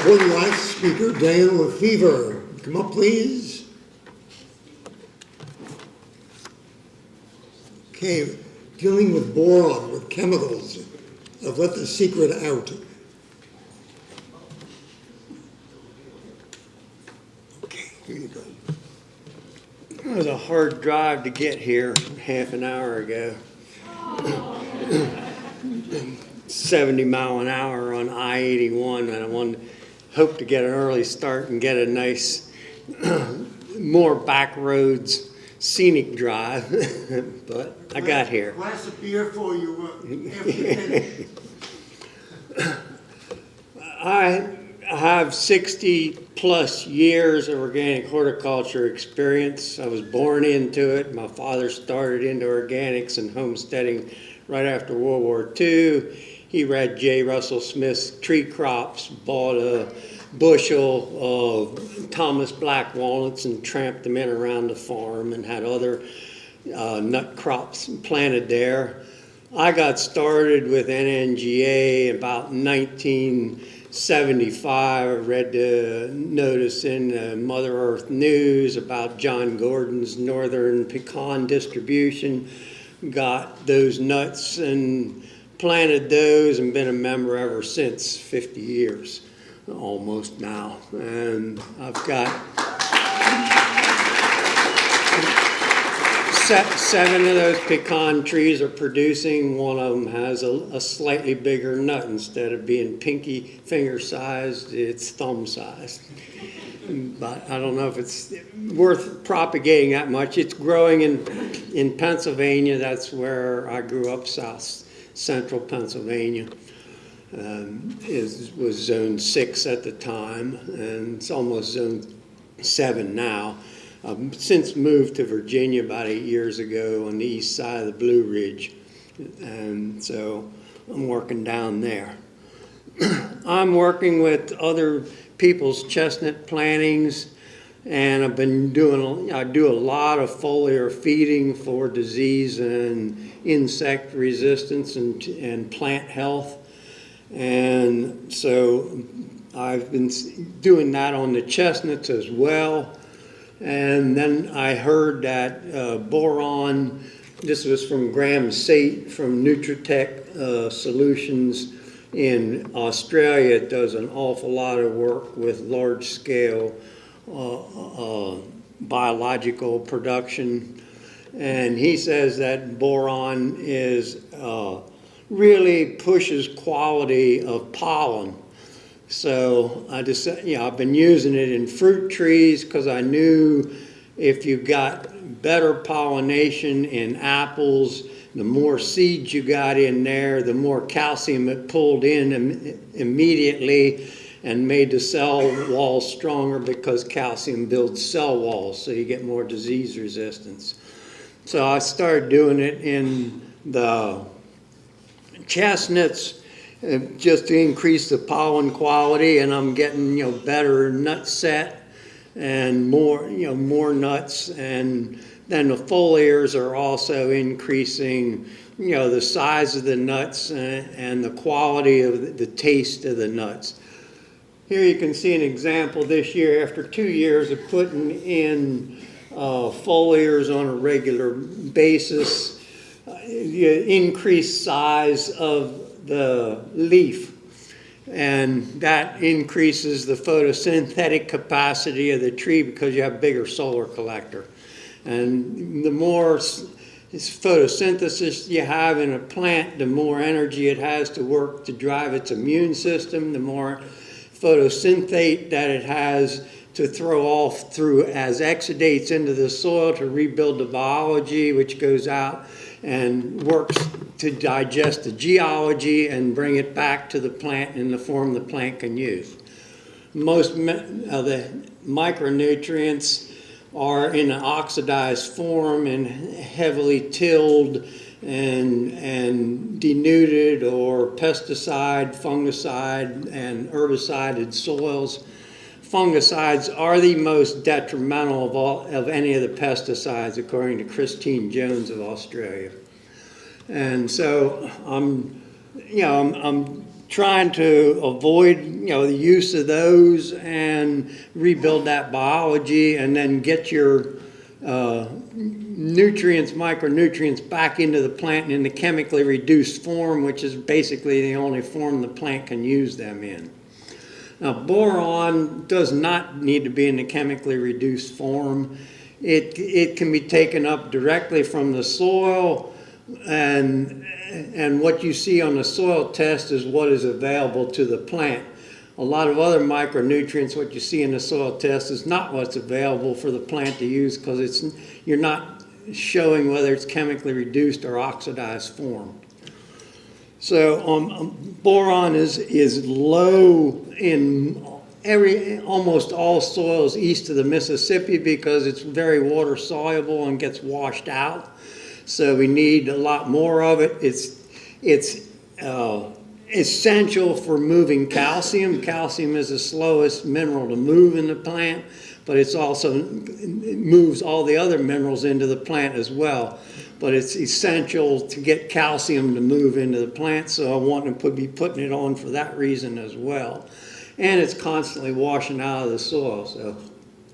Our last speaker, Dan Lefever. Come up, please. Okay, dealing with boron, with chemicals. I've let the secret out. Okay, here you go. It was a hard drive to get here half an hour ago. 70 mile an hour on I-81, and I hope to get an early start and get a nice, more back roads, scenic drive, but I got here. Glass of beer for you after you finish. I have 60 plus years of organic horticulture experience. I was born into it. My father started into organics and homesteading right after World War II. He read J. Russell Smith's Tree Crops, bought a bushel of Thomas Black walnuts and tramped them in around the farm, and had other nut crops planted there. I got started with NNGA about 1975. I read the notice in Mother Earth News about John Gordon's Northern Pecan distribution. Got those nuts and planted those, and been a member ever since, 50 years almost now. And I've got 7 of those pecan trees are producing. One of them has a slightly bigger nut. Instead of being pinky finger sized, it's thumb sized. But I don't know if it's worth propagating that much. It's growing in Pennsylvania. That's where I grew up, south central Pennsylvania. Was zone 6 at the time, and it's almost zone 7 now. I've since moved to Virginia about 8 years ago on the east side of the Blue Ridge, and so I'm working down there. I'm working with other people's chestnut plantings, and I've been I do a lot of foliar feeding for disease and insect resistance and plant health. And so I've been doing that on the chestnuts as well. And then I heard that boron, this was from Graham Sate from Nutritech Solutions in Australia. It does an awful lot of work with large-scale biological production. And he says that boron is really pushes quality of pollen. So I just, I've been using it in fruit trees because I knew if you got better pollination in apples, the more seeds you got in there, the more calcium it pulled in immediately and made the cell walls stronger, because calcium builds cell walls, so you get more disease resistance. So I started doing it in the chestnuts just to increase the pollen quality, and I'm getting better nut set and more nuts, and then the foliars are also increasing the size of the nuts and the quality of the taste of the nuts. Here you can see an example this year after 2 years of putting in foliars on a regular basis. Increased size of the leaf, and that increases the photosynthetic capacity of the tree because you have bigger solar collector. And the more photosynthesis you have in a plant, the more energy it has to work to drive its immune system, the more photosynthate that it has to throw off through as exudates into the soil to rebuild the biology, which goes out and works to digest the geology and bring it back to the plant in the form the plant can use. Most of the micronutrients are in an oxidized form and heavily tilled and denuded or pesticide, fungicide, and herbicided soils. Fungicides are the most detrimental of any of the pesticides, according to Christine Jones of Australia. And so I'm trying to avoid, the use of those and rebuild that biology and then get your nutrients, micronutrients back into the plant in the chemically reduced form, which is basically the only form the plant can use them in. Now, boron does not need to be in the chemically reduced form. It can be taken up directly from the soil, and what you see on the soil test is what is available to the plant. A lot of other micronutrients, what you see in the soil test is not what's available for the plant to use, because you're not showing whether it's chemically reduced or oxidized form. So boron is low in almost all soils east of the Mississippi because it's very water soluble and gets washed out. So we need a lot more of it. It's essential for moving calcium. Calcium is the slowest mineral to move in the plant, but it moves all the other minerals into the plant as well. But it's essential to get calcium to move into the plant, so I want to be putting it on for that reason as well. And it's constantly washing out of the soil. So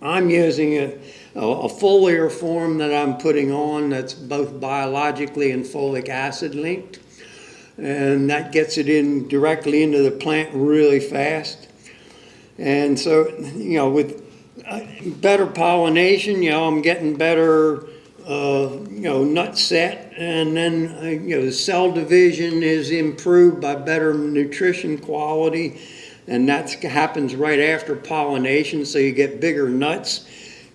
I'm using a foliar form that I'm putting on that's both biologically and folic acid linked. And that gets it in directly into the plant really fast. And so, with better pollination, I'm getting better, nut set. And then, the cell division is improved by better nutrition quality. And that happens right after pollination, so you get bigger nuts.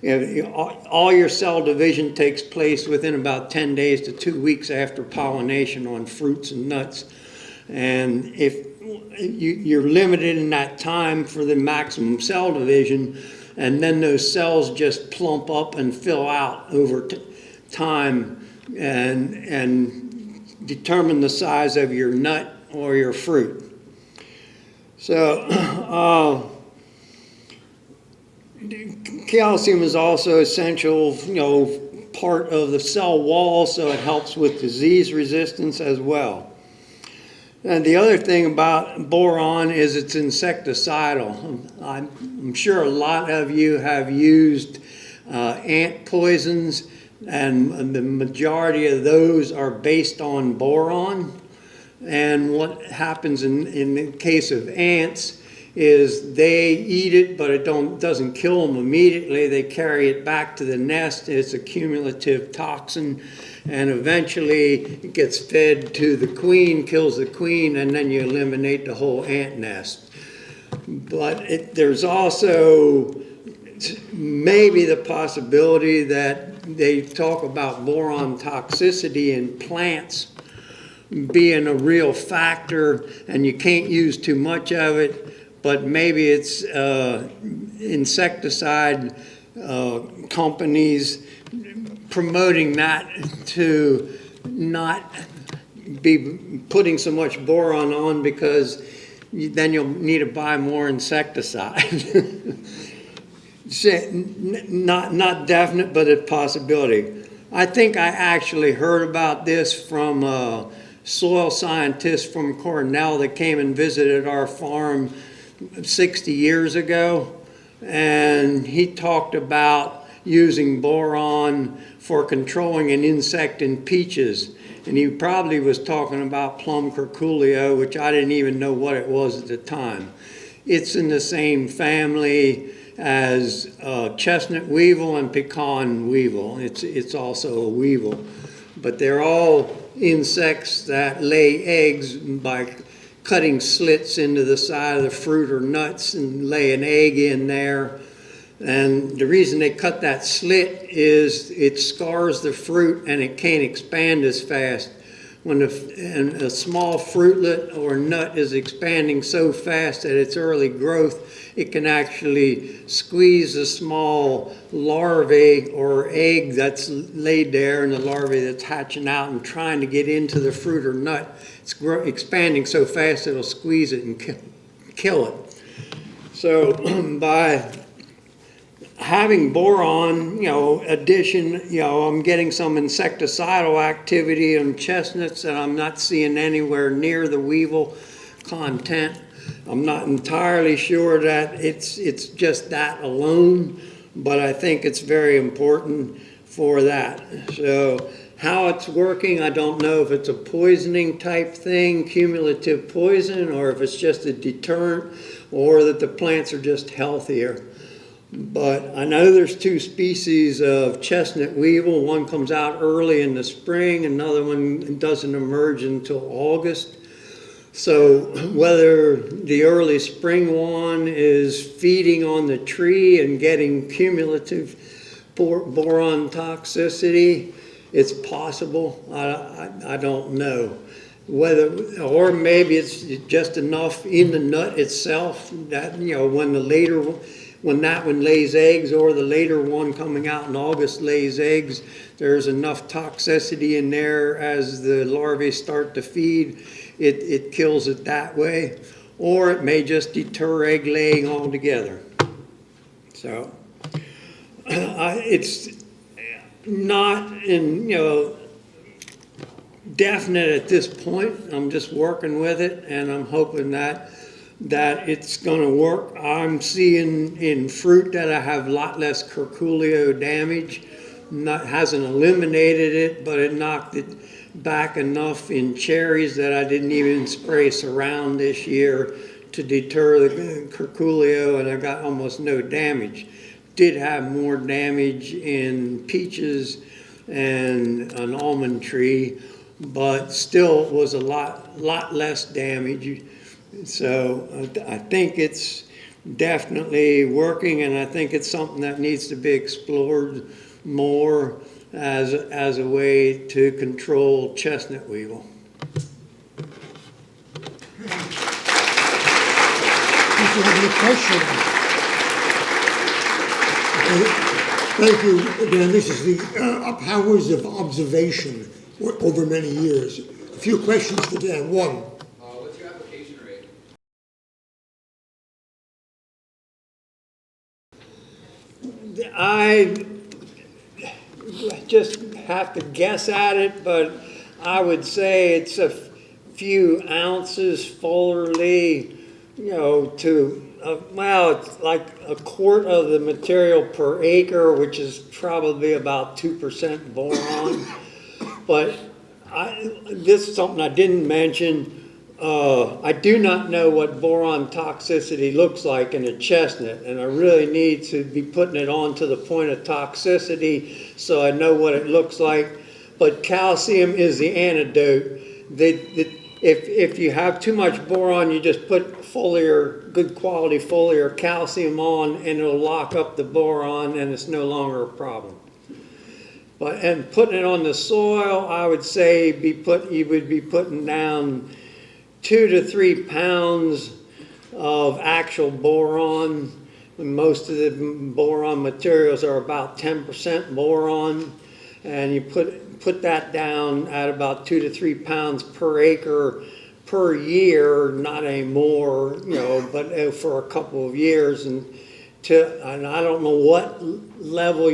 All your cell division takes place within about 10 days to 2 weeks after pollination on fruits and nuts. And if you're limited in that time for the maximum cell division, and then those cells just plump up and fill out over time and determine the size of your nut or your fruit. So calcium is also essential, part of the cell wall, so it helps with disease resistance as well. And the other thing about boron is it's insecticidal. I'm sure a lot of you have used ant poisons, and the majority of those are based on boron. And what happens in the case of ants is they eat it, but it doesn't kill them immediately. They carry it back to the nest. It's a cumulative toxin, and eventually it gets fed to the queen, kills the queen, and then you eliminate the whole ant nest. But there's also maybe the possibility that they talk about boron toxicity in plants being a real factor, and you can't use too much of it, but maybe it's insecticide companies promoting that to not be putting so much boron on, because then you'll need to buy more insecticide. Not definite, but a possibility. I think I actually heard about this from a soil scientist from Cornell that came and visited our farm 60 years ago, and he talked about using boron for controlling an insect in peaches. And he probably was talking about plum curculio, which I didn't even know what it was at the time. It's in the same family as chestnut weevil and pecan weevil. It's also a weevil. But they're all insects that lay eggs by cutting slits into the side of the fruit or nuts and lay an egg in there. And the reason they cut that slit is it scars the fruit and it can't expand as fast. When a small fruitlet or nut is expanding so fast at its early growth, it can actually squeeze a small larvae or egg that's laid there, and the larvae that's hatching out and trying to get into the fruit or nut. It's expanding so fast it'll squeeze it and kill it. So by having boron, addition, I'm getting some insecticidal activity on chestnuts that I'm not seeing anywhere near the weevil content. I'm not entirely sure that it's just that alone, but I think it's very important for that. So how it's working, I don't know if it's a poisoning type thing, cumulative poison, or if it's just a deterrent, or that the plants are just healthier. But I know there's two species of chestnut weevil. One comes out early in the spring, another one doesn't emerge until August. So whether the early spring one is feeding on the tree and getting cumulative boron toxicity, it's possible. I don't know. Whether, or maybe it's just enough in the nut itself that, you know, when that one lays eggs, or the later one coming out in August lays eggs, there's enough toxicity in there as the larvae start to feed, it kills it that way. Or it may just deter egg laying altogether. So it's not definite at this point. I'm just working with it, and I'm hoping that it's going to work. I'm seeing in fruit that I have a lot less curculio damage. Hasn't eliminated it, but it knocked it back enough in cherries that I didn't even spray surround this year to deter the curculio, and I got almost no damage. Did have more damage in peaches and an almond tree, but still was a lot less damage. So I think it's definitely working, and I think it's something that needs to be explored more as a way to control chestnut weevil. If you have any questions. Thank you. Again, this is the powers of observation over many years. A few questions for Dan. One. What's your application rate? I just have to guess at it, but I would say it's a few ounces foliarly, to well, it's like a quart of the material per acre, which is probably about 2% boron. But this is something I didn't mention. I do not know what boron toxicity looks like in a chestnut, and I really need to be putting it on to the point of toxicity so I know what it looks like. But calcium is the antidote. If you have too much boron, you just put foliar, good quality foliar calcium on, and it'll lock up the boron, and it's no longer a problem. And putting it on the soil, I would say you would be putting down 2 to 3 pounds of actual boron. Most of the boron materials are about 10% boron, and you put that down at about 2 to 3 pounds per acre per year, not anymore, but for a couple of years, and I don't know what level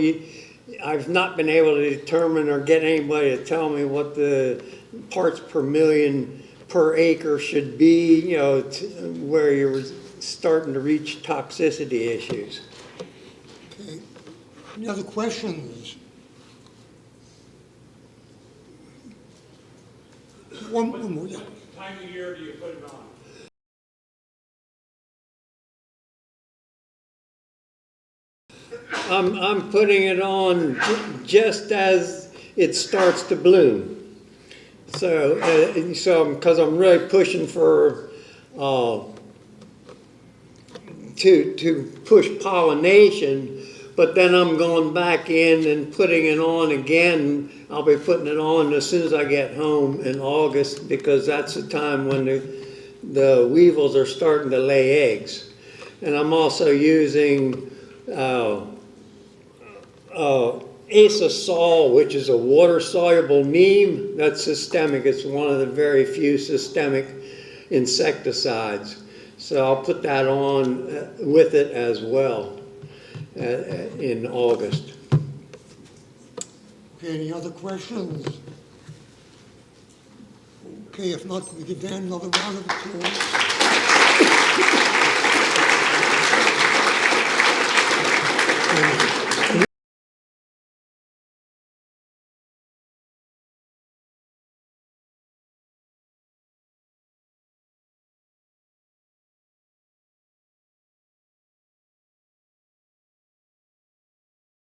I've not been able to determine or get anybody to tell me what the parts per million per acre should be, where you're starting to reach toxicity issues. Okay. Any other questions? One more. Yeah. What time of year do you put it on? I'm putting it on just as it starts to bloom. So because I'm really pushing for to push pollination, but then I'm going back in and putting it on again. I'll be putting it on as soon as I get home in August, because that's the time when the weevils are starting to lay eggs. And I'm also using acetol, which is a water-soluble neem. That's systemic. It's one of the very few systemic insecticides. So I'll put that on with it as well in August. Okay, any other questions? Okay, if not, we give Dan another round of applause.